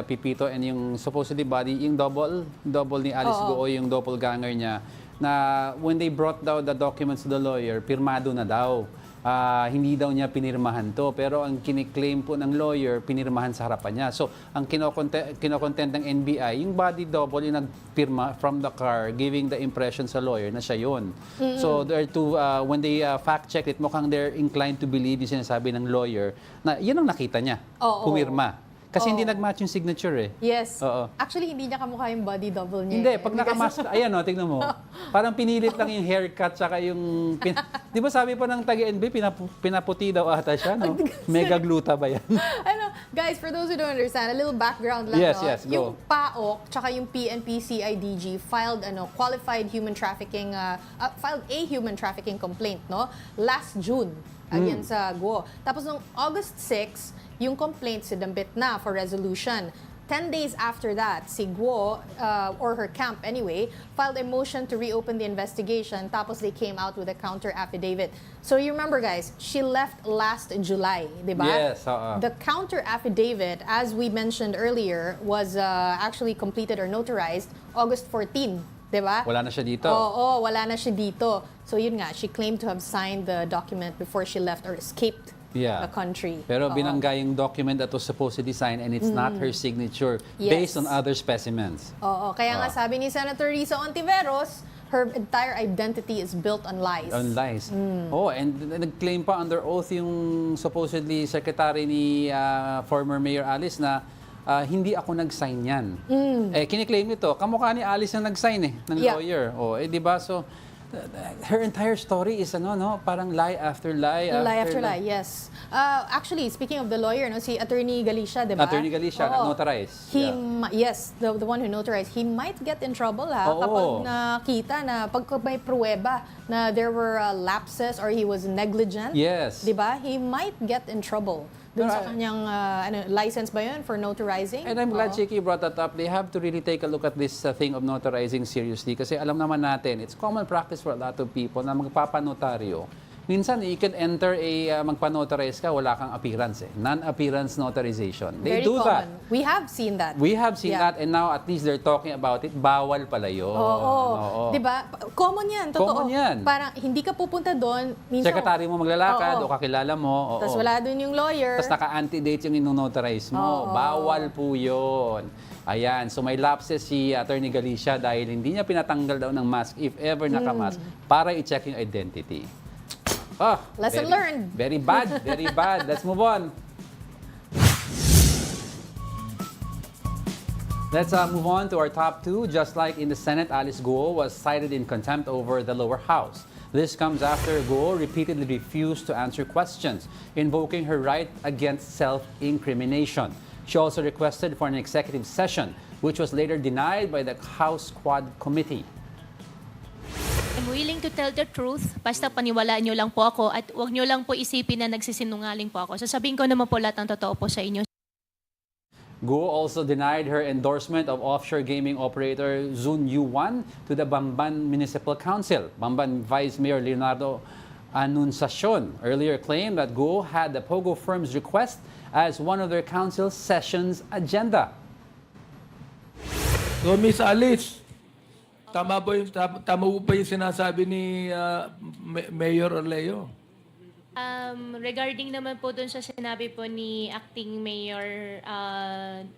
Pipito and yung supposedly body, yung double ni Alice Guo, yung doppelganger niya, na when they brought down the documents to the lawyer, pirmado na daw. Hindi daw niya pinirmahan to, pero ang kiniklaim po ng lawyer, pinirmahan sa harapan niya. So, ang kinocontent ng NBI, yung body double, yung nagpirma from the car, giving the impression sa lawyer na siya yun. So, there are two, when they fact-check it, mukhang they're inclined to believe yung sinasabi ng lawyer na yun ang nakita niya, pumirma. Kasi hindi nag-match yung signature eh. Yes. Actually, hindi niya kamukha yung body double niya. Hindi, pag nakamask, ayan o, tignan mo. Parang pinilit lang yung haircut saka yung... Di ba sabi pa ng taga-NB, pinaputi daw ata siya, no? Mega gluta ba yan? Guys, for those who don't understand, a little background lang, yes, no? Yes, go. Yung PAOK, tsaka yung PNP-CIDG filed filed a human trafficking complaint, no? Last June, against sa Guo. Tapos nung August 6, yung complaint sinambit na for resolution. 10 days after that, si Guo, or her camp anyway, filed a motion to reopen the investigation. Tapos they came out with a counter-affidavit. So you remember, guys, she left last July, di ba? Yes. The counter-affidavit, as we mentioned earlier, was actually completed or notarized August 14. Diba? Wala na siya dito. Oo, wala na siya dito. So yun nga, she claimed to have signed the document before she left or escaped the country. Pero binanggay yung document that was supposedly signed and it's not her signature based on other specimens. Oo, kaya nga sabi ni Senator Risa Ontiveros, her entire identity is built on lies. On lies. And nag-claim pa under oath yung supposedly secretary ni former Mayor Alice na hindi ako nag-sign yan. Kiniklaim nito, kamukha ni Alice na nag-sign ng lawyer. Di ba? So, her entire story is parang lie after lie. Lie after lie, yes. Actually, speaking of the lawyer, si Attorney Galicia, di ba? Attorney Galicia, notarize. Yes, the one who notarized. He might get in trouble kapag nakita na pag may pruweba na there were lapses or he was negligent. Yes. Di ba? He might get in trouble. Dun sa kanyang license ba yun for notarizing? And I'm glad Chiki brought that up. They have to really take a look at this thing of notarizing seriously kasi alam naman natin, it's common practice for a lot of people na magpapanotaryo. Minsan, you can enter magpa-notarize ka, wala kang appearance Non-appearance notarization. They Very do common. that. We have seen that. We have seen that and now at least they're talking about it. Bawal pala yun. Oo. Diba? Common yan. Totoo. Common yan. Parang hindi ka pupunta doon. Minsan, secretary mo maglalakad o kakilala mo. Tapos wala doon yung lawyer. Tapos naka-antedate yung inonotarize mo. Bawal po yun. Ayan, so may lapses si Attorney Galicia dahil hindi niya pinatanggal daw ng mask if ever nakamask para i-check yung identity. Lesson learned. Very bad, very bad. Let's move on. Let's move on to our top two. Just like in the Senate, Alice Guo was cited in contempt over the lower house. This comes after Guo repeatedly refused to answer questions, invoking her right against self-incrimination. She also requested for an executive session, which was later denied by the House Quad Committee. I'm willing to tell the truth. Basta paniwalaan nyo lang po ako at huwag nyo lang po isipin na nagsisinungaling po ako. Sasabihin ko naman po lahat ng totoo po sa inyo. Guo also denied her endorsement of offshore gaming operator Zun Yuan to the Bamban Municipal Council. Bamban Vice Mayor Leonardo Anunciacion earlier claimed that Guo had the Pogo firm's request as one of their council sessions agenda. So, Miss Alice, tama po ba yung sinasabi ni Mayor Arroyo? Regarding naman po dun sa sinabi po ni Acting Mayor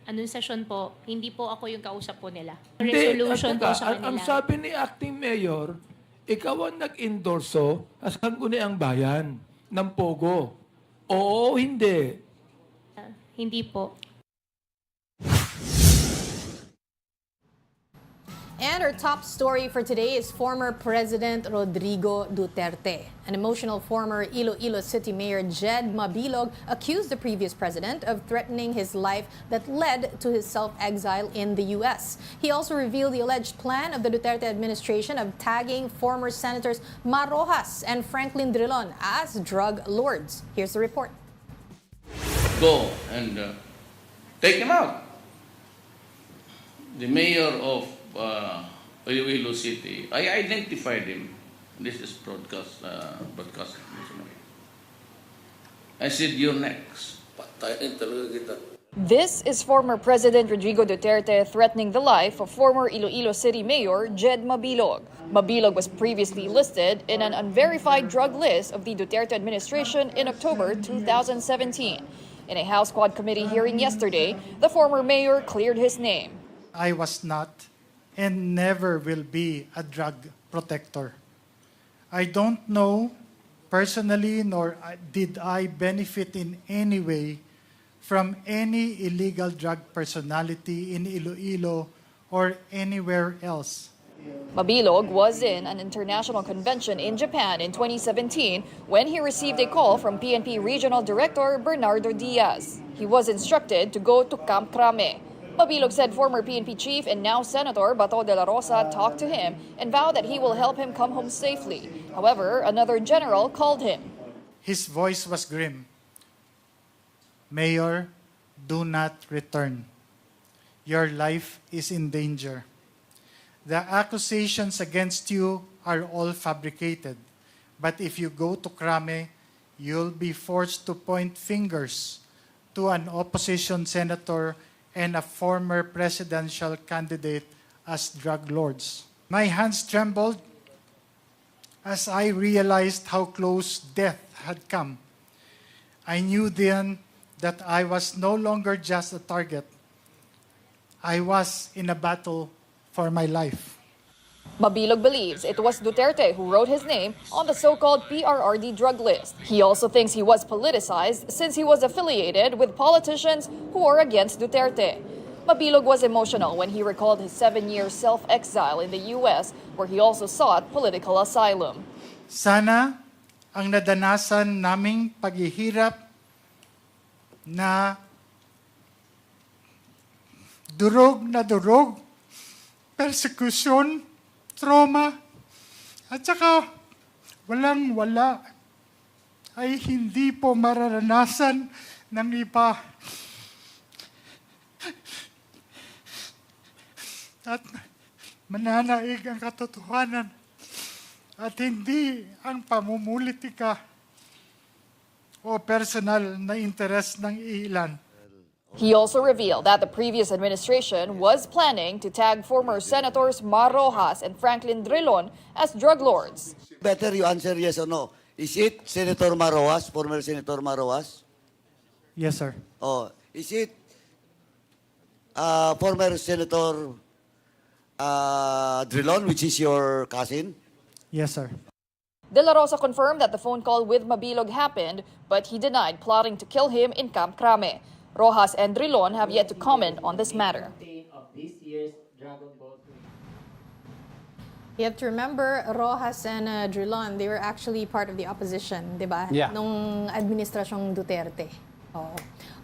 Anunciacion po, hindi po ako yung kausap po nila. Resolution po sa kanila. Ang sabi ni Acting Mayor, ikaw ang nag-endorso as Sangguniang Bayan ng Pogo. Oo, hindi. Hindi po. And our top story for today is former President Rodrigo Duterte. An emotional former Iloilo City Mayor Jed Mabilog accused the previous president of threatening his life that led to his self-exile in the U.S. He also revealed the alleged plan of the Duterte administration of tagging former Senators Mar Rojas and Franklin Drilon as drug lords. Here's the report. Go and take him out. The mayor of Iloilo City, I identified him. This is broadcast. I said, "You're next." Patayin talaga kita. This is former President Rodrigo Duterte threatening the life of former Iloilo City Mayor Jed Mabilog. Mabilog was previously listed in an unverified drug list of the Duterte administration in October 2017. In a House Quad Committee hearing yesterday, the former mayor cleared his name. I was not and never will be a drug protector. I don't know personally nor did I benefit in any way from any illegal drug personality in Iloilo or anywhere else. Mabilog was in an international convention in Japan in 2017 when he received a call from PNP Regional Director Bernardo Diaz. He was instructed to go to Camp Crame. Mabilog said former PNP chief and now Senator Bato de la Rosa talked to him and vowed that he will help him come home safely. However, another general called him. His voice was grim. Mayor, do not return. Your life is in danger. The accusations against you are all fabricated. But if you go to Crame, you'll be forced to point fingers to an opposition senator and a former presidential candidate as drug lords. My hands trembled as I realized how close death had come. I knew then that I was no longer just a target. I was in a battle for my life. Mabilog believes it was Duterte who wrote his name on the so-called PRRD drug list. He also thinks he was politicized since he was affiliated with politicians who are against Duterte. Mabilog was emotional when he recalled his 7-year self-exile in the U.S., where he also sought political asylum. Sana ang nadanasan naming paghihirap na durog, persecution, trauma, at saka walang-wala ay hindi po mararanasan ng iba. At mananaig ang katotohanan at hindi ang pamumulitika o personal na interes ng ilan. He also revealed that the previous administration was planning to tag former Senators Mar Rojas and Franklin Drilon as drug lords. Better you answer yes or no. Is it Senator Mar Rojas, former Senator Mar Rojas? Yes, sir. Oh, is it former Senator Drilon, which is your cousin? Yes, sir. De La Rosa confirmed that the phone call with Mabilog happened, but he denied plotting to kill him in Camp Crame. Rojas and Drilon have yet to comment on this matter. You have to remember, Rojas and Drilon, they were actually part of the opposition, di ba? Yeah. Nung administrasyong Duterte. Oo.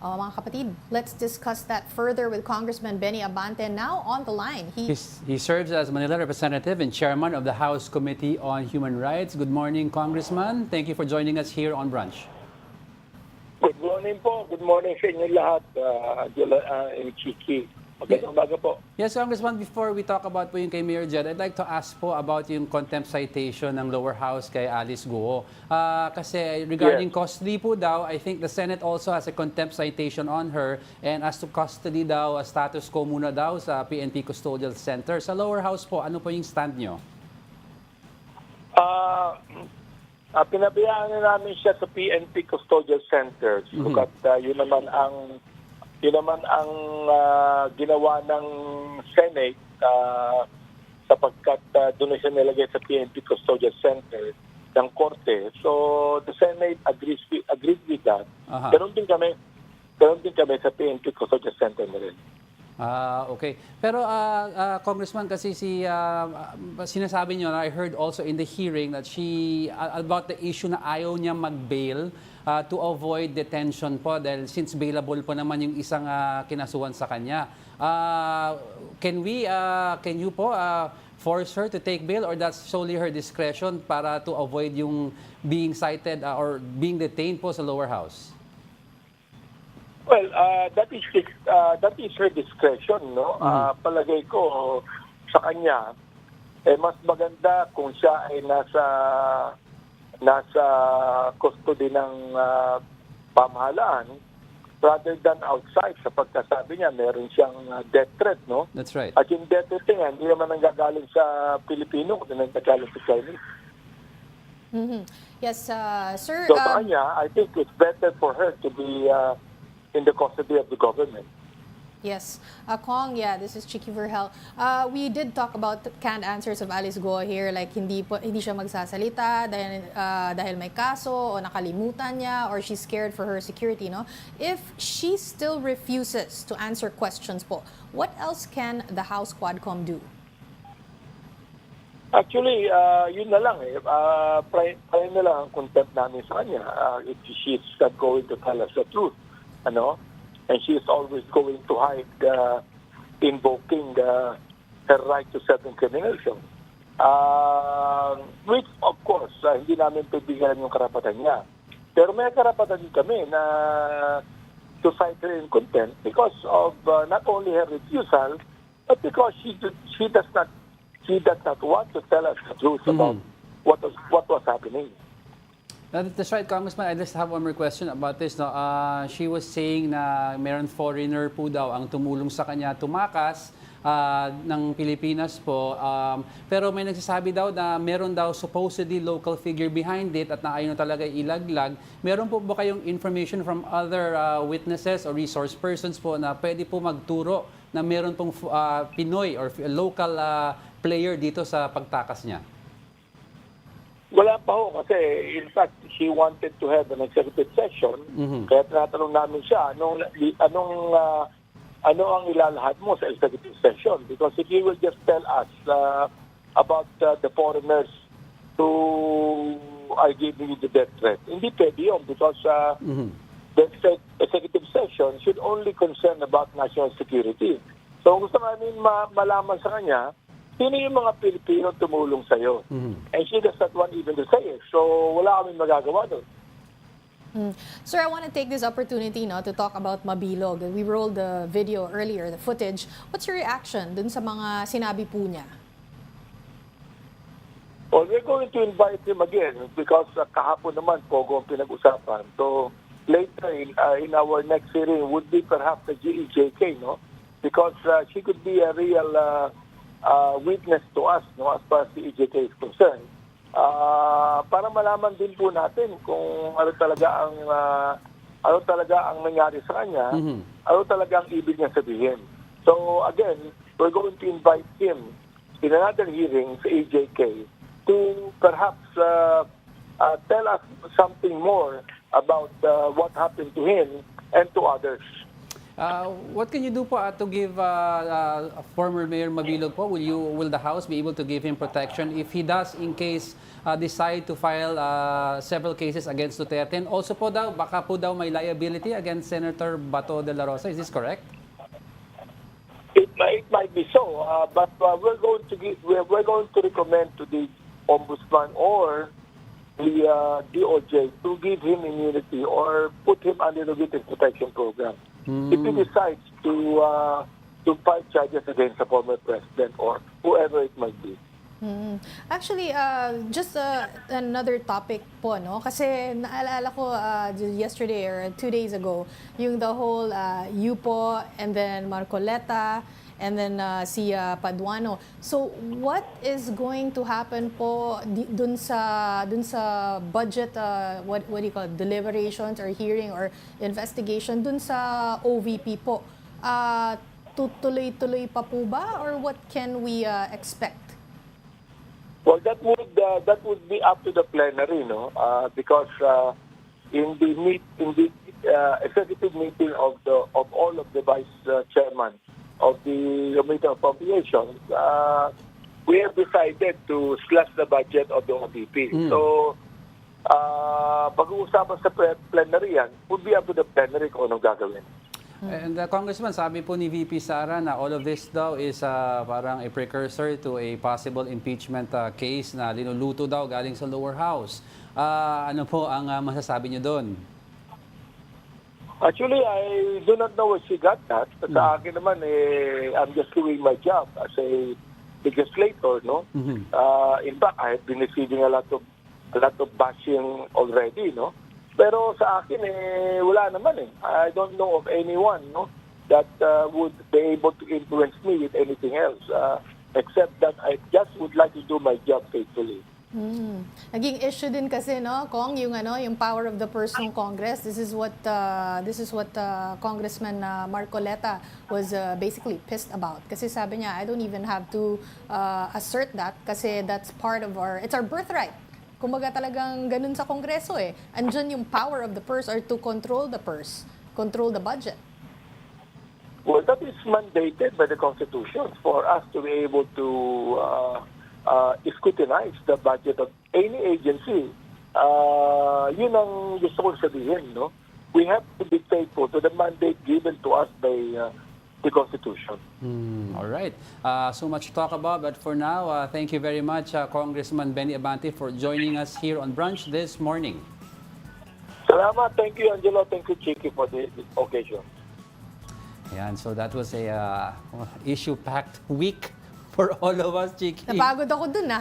Mga kapatid, let's discuss that further with Congressman Benny Abante now on the line. He serves as Manila representative and chairman of the House Committee on Human Rights. Good morning, Congressman. Thank you for joining us here on Brunch. Good morning po. Good morning sa inyo lahat, Angela and Chiki. Magandang umaga po. Yes, Congressman, before we talk about po yung kay Mayor Jed, I'd like to ask po about yung contempt citation ng lower house kay Alice Guo. Kasi regarding custody po daw, I think the Senate also has a contempt citation on her, and as to custody daw, status quo muna daw sa PNP Custodial Center. Sa lower house po, ano po yung stand nyo? Pinabayaan na namin siya sa PNP Custodial Center. Sukat yun naman ang ginawa ng Senate sapagkat doon na siya nilagay sa PNP Custodial Center ng Korte. So the Senate agreed with that. Ganun din kami sa PNP Custodial Center na rin. Okay. Pero Congressman, kasi sinasabi niyo, I heard also in the hearing that about the issue na ayaw niya mag-bail to avoid detention po dahil since bailable po naman yung isang kinasuhan sa kanya. Can you po force her to take bail, or that's solely her discretion para to avoid yung being cited or being detained po sa lower house? Well, that is her discretion, no? Palagay ko sa kanya, mas maganda kung siya ay nasa custody ng pamahalaan rather than outside, sapagkat sabi niya meron siyang death threat, no? That's right. At yung death threat niya, hindi naman nanggagaling sa Pilipino, kundi nanggagaling sa Chinese. Yes, sir. So sa kanya, I think it's better for her to be in the custody of the government. Yes. Kong, this is Chiki Verhel. We did talk about canned answers of Alice Guo here, like hindi siya magsasalita dahil may kaso o nakalimutan niya or she's scared for her security, no? If she still refuses to answer questions po, what else can the House Quadcom do? Actually, yun na lang eh. Try na lang ang contempt namin sa kanya. If she's not going to tell us the truth, ano? And she is always going to hide, invoking her right to self-incrimination. Which, of course, hindi namin pibigyan yung karapatan niya. Pero may karapatan din kami na to cite her in contempt because of not only her refusal, but because she does not want to tell us the truth about what was happening. That's right, Congressman. I just have one more question about this. No? She was saying na meron foreigner po daw ang tumulong sa kanya tumakas ng Pilipinas po. Pero may nagsasabi daw na meron daw supposedly local figure behind it at na ayaw na talaga ilaglag. Meron po ba kayong information from other witnesses or resource persons po na pwede po magturo na meron pong Pinoy or local player dito sa pagtakas niya? Wala pa ho kasi in fact she wanted to have an executive session. Kaya tinatanong namin siya ano ang ilalahad mo sa executive session, because if you will just tell us about the foreigners who are giving you the death threat, hindi pwede yun because the executive session should only concern about national security. So gusto namin malaman sa kanya sino yung mga Pilipino tumulong sa'yo? And she does not want even to say it. So, wala kaming magagawa doon. Sir, I want to take this opportunity to talk about Mabilog. We rolled the video earlier, the footage. What's your reaction dun sa mga sinabi po niya? Well, we're going to invite him again because kahapon naman Pogo ang pinag-usapan. So, later in our next hearing would be perhaps the GEJK, no? Because she could be a real witness to us, no, as far as the EJK is concerned, para malaman din po natin kung ano talaga ang nangyari sa kanya, ano talaga ang ibig niya sabihin. So again, we're going to invite him in another hearing sa EJK to perhaps tell us something more about what happened to him and to others. What can you do po to give former Mayor Mabilog po? Will the House be able to give him protection if he does, in case, decide to file several cases against Duterte? And also po daw, baka po daw may liability against Senator Bato de la Rosa. Is this correct? It might be so, but we're going to recommend to the Ombudsman or the DOJ to give him immunity or put him under the witness protection program. If he decides to file charges against the former president or whoever it might be. Actually, just another topic po, no? Kasi naalala ko yesterday or 2 days ago, yung the whole Yupo and then Marcoleta and then si Paduano. So what is going to happen po dun sa budget, what do you call it, deliberations or hearing or investigation dun sa OVP po? Tutuloy-tuloy pa po ba or what can we expect? Well, that would be up to the plenary, no? Because in the executive meeting of all of the vice chairman of the Committee on Appropriations, we have decided to slash the budget of the OVP. So, pag-uusapan sa plenary yan, would be up to the plenary kung anong gagawin. And Congressman, sabi po ni VP Sara na all of this daw is parang a precursor to a possible impeachment case na linuluto daw galing sa lower house. Ano po ang masasabi niyo doon? Actually, I do not know where she got that. Sa akin naman, I'm just doing my job as a legislator, no? In fact, I have been receiving a lot of bashing already, no? Pero sa akin, wala naman eh. I don't know of anyone, no, that would be able to influence me with anything else, except that I just would like to do my job faithfully. Naging issue din kasi, no, Kong, yung power of the purse ng Congress. This is what Congressman Marcoleta was basically pissed about. Kasi sabi niya, I don't even have to assert that kasi that's part of it's our birthright. Kumbaga talagang ganun sa Kongreso eh. Andyan yung power of the purse or to control the purse, control the budget. Well, that is mandated by the Constitution for us to be able to scrutinize the budget of any agency. Yun ang gusto ko sabihin, no? We have to be faithful to the mandate given to us by the Constitution. All right. So much to talk about, but for now, thank you very much, Congressman Benny Abante, for joining us here on Brunch this morning. Salamat. Thank you, Angelo. Thank you, Chiki, for the occasion. Ayan, so that was a issue-packed week for all of us, Chiki. Napagod ako dun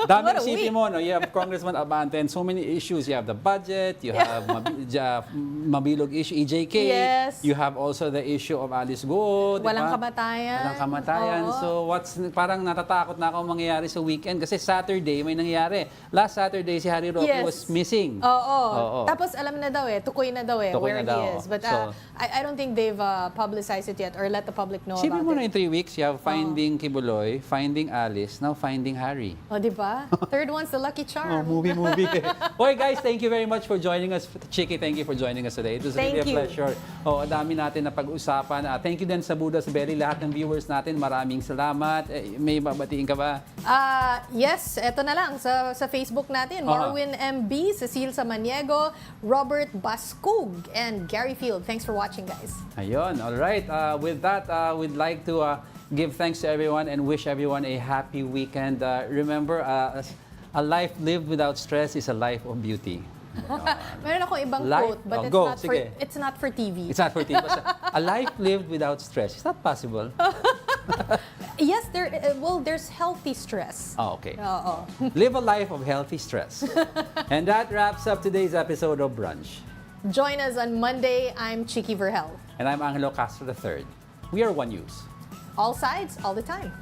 Daming isipin mo, no? You have Congressman Abante and so many issues. You have the budget, you have Mabilog issue, EJK. Yes. You have also the issue of Alice Go. Walang kamatayan. Walang kamatayan. So parang natatakot na ako mangyayari sa weekend kasi Saturday may nangyayari. Last Saturday si Harry Roque was missing. Oo. Tapos alam na daw tukoy na daw Tukoy where na daw. he is. But I don't think they've publicized it yet or let the public know Sipin about mo na it. in 3 weeks, you have Finding Kibuloy, Finding Alice, now Finding Harry. O, di ba? Third one's the lucky charm. Movie. Okay, guys, thank you very much for joining us. Chiki, thank you for joining us today. It was really a pleasure. Ang dami natin na pag-usapan. Thank you din sa Budas Belly, lahat ng viewers natin. Maraming salamat. May babatiin ka ba? Yes, eto na lang sa Facebook natin. Marwin MB, Cecile Samaniego, Robert Bascug, and Gary Field. Thanks for watching, guys. Ayun, all right. With that, we'd like to give thanks to everyone and wish everyone a happy weekend. Remember, a life lived without stress is a life of beauty. Meron ako ibang quote, but it's not for TV. It's not for TV. A life lived without stress. Is that possible? Yes, there's healthy stress. Oh, okay. Live a life of healthy stress. And that wraps up today's episode of Brunch. Join us on Monday. I'm Chiki Verhel. And I'm Angelo Castro III. We are One News. All sides, all the time.